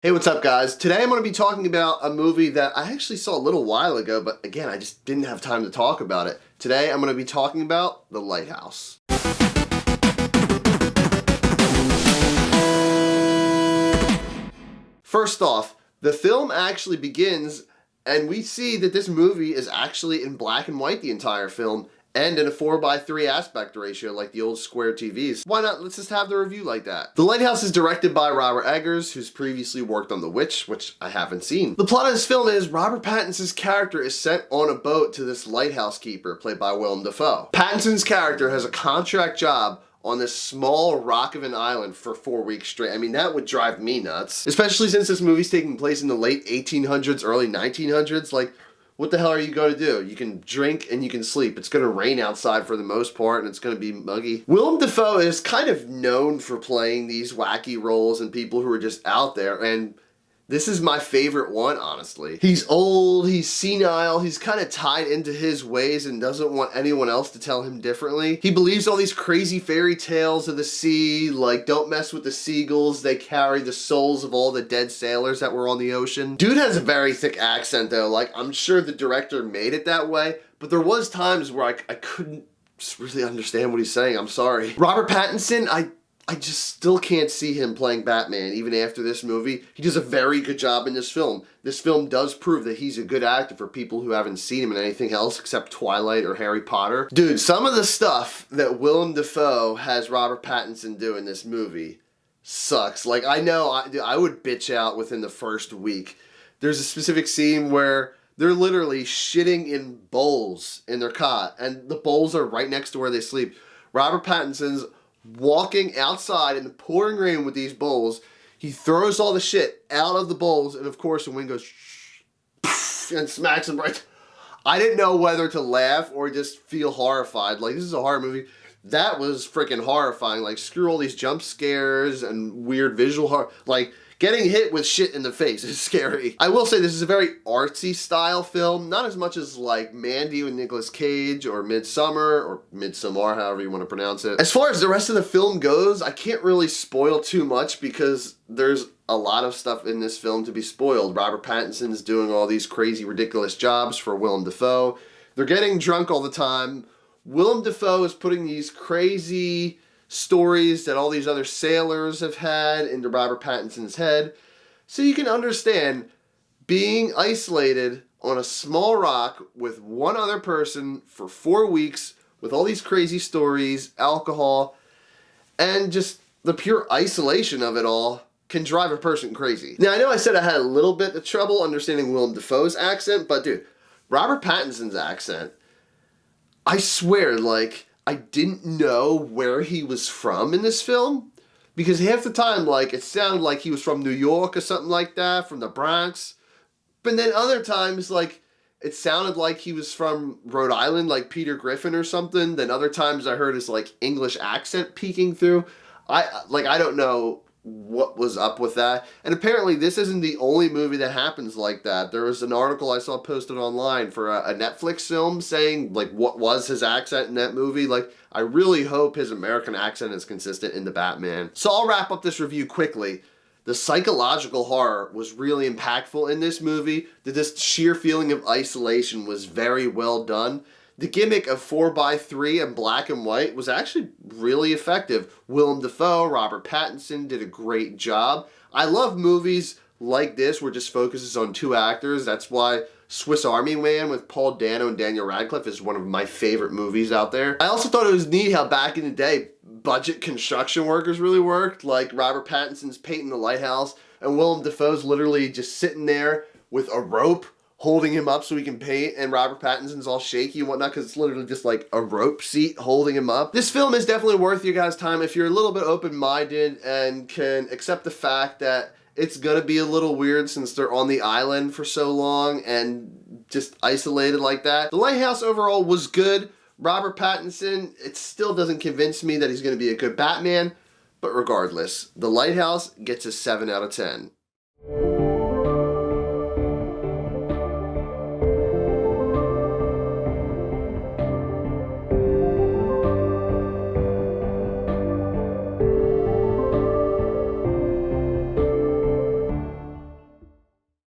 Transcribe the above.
Hey, what's up, guys? Today I'm going to be talking about a movie that I actually saw a little while ago, but again, I just didn't have time to talk about it. Today I'm going to be talking about The Lighthouse. First off, the film actually begins and we see that this movie is actually in black and white the entire film, and in a 4:3 aspect ratio like the old square TVs. Why not? Let's just have the review like that. The Lighthouse is directed by Robert Eggers, who's previously worked on The Witch, which I haven't seen. The plot of this film is Robert Pattinson's character is sent on a boat to this lighthouse keeper, played by Willem Dafoe. Pattinson's character has a contract job on this small rock of an island for 4 weeks straight. I mean, that would drive me nuts. Especially since this movie's taking place in the late 1800s, early 1900s. Like, what the hell are you going to do? You can drink and you can sleep. It's going to rain outside for the most part and it's going to be muggy. Willem Dafoe is kind of known for playing these wacky roles and people who are just out there, and this is my favorite one, honestly. He's old, he's senile, he's kind of tied into his ways and doesn't want anyone else to tell him differently. He believes all these crazy fairy tales of the sea, like don't mess with the seagulls, they carry the souls of all the dead sailors that were on the ocean. Dude has a very thick accent though, like I'm sure the director made it that way, but there was times where I couldn't really understand what he's saying, I'm sorry. Robert Pattinson, I just still can't see him playing Batman even after this movie. He does a very good job in this film. This film does prove that he's a good actor for people who haven't seen him in anything else except Twilight or Harry Potter. Dude, some of the stuff that Willem Dafoe has Robert Pattinson do in this movie sucks. Like, I know I would bitch out within the first week. There's a specific scene where they're literally shitting in bowls in their cot, and the bowls are right next to where they sleep. Robert Pattinson's walking outside in the pouring rain with these bowls. He throws all the shit out of the bowls, and of course the wind goes shh, and smacks him right. I didn't know whether to laugh or just feel horrified. Like, this is a horror movie. That was freaking horrifying. Like, screw all these jump scares and weird visual horror. Like, getting hit with shit in the face is scary. I will say this is a very artsy style film, not as much as like Mandy with Nicolas Cage or Midsommar, however you want to pronounce it. As far as the rest of the film goes, I can't really spoil too much because there's a lot of stuff in this film to be spoiled. Robert Pattinson's doing all these crazy, ridiculous jobs for Willem Dafoe. They're getting drunk all the time. Willem Dafoe is putting these crazy stories that all these other sailors have had into Robert Pattinson's head. So you can understand being isolated on a small rock with one other person for 4 weeks with all these crazy stories, alcohol, and just the pure isolation of it all can drive a person crazy. Now, I know I said I had a little bit of trouble understanding Willem Dafoe's accent, but dude, Robert Pattinson's accent, I swear, like, I didn't know where he was from in this film, because half the time, like, it sounded like he was from New York or something like that, from the Bronx. But then other times, like, it sounded like he was from Rhode Island, like Peter Griffin or something. Then other times I heard his, like, English accent peeking through. I don't know what was up with that. And apparently this isn't the only movie that happens like that. There was an article I saw posted online for a Netflix film saying, like, what was his accent in that movie. Like, I really hope his American accent is consistent in The Batman. So I'll wrap up this review quickly. The psychological horror was really impactful in this movie. This sheer feeling of isolation was very well done. The gimmick of 4:3 and black and white was actually really effective. Willem Dafoe, Robert Pattinson did a great job. I love movies like this where it just focuses on two actors. That's why Swiss Army Man with Paul Dano and Daniel Radcliffe is one of my favorite movies out there. I also thought it was neat how back in the day, budget construction workers really worked. Like Robert Pattinson's painting the lighthouse, and Willem Dafoe's literally just sitting there with a rope holding him up so he can paint, and Robert Pattinson's all shaky and whatnot because it's literally just like a rope seat holding him up. This film is definitely worth your guys' time if you're a little bit open-minded and can accept the fact that it's gonna be a little weird since they're on the island for so long and just isolated like that. The Lighthouse overall was good. Robert Pattinson, it still doesn't convince me that he's gonna be a good Batman, but regardless, The Lighthouse gets a 7 out of 10.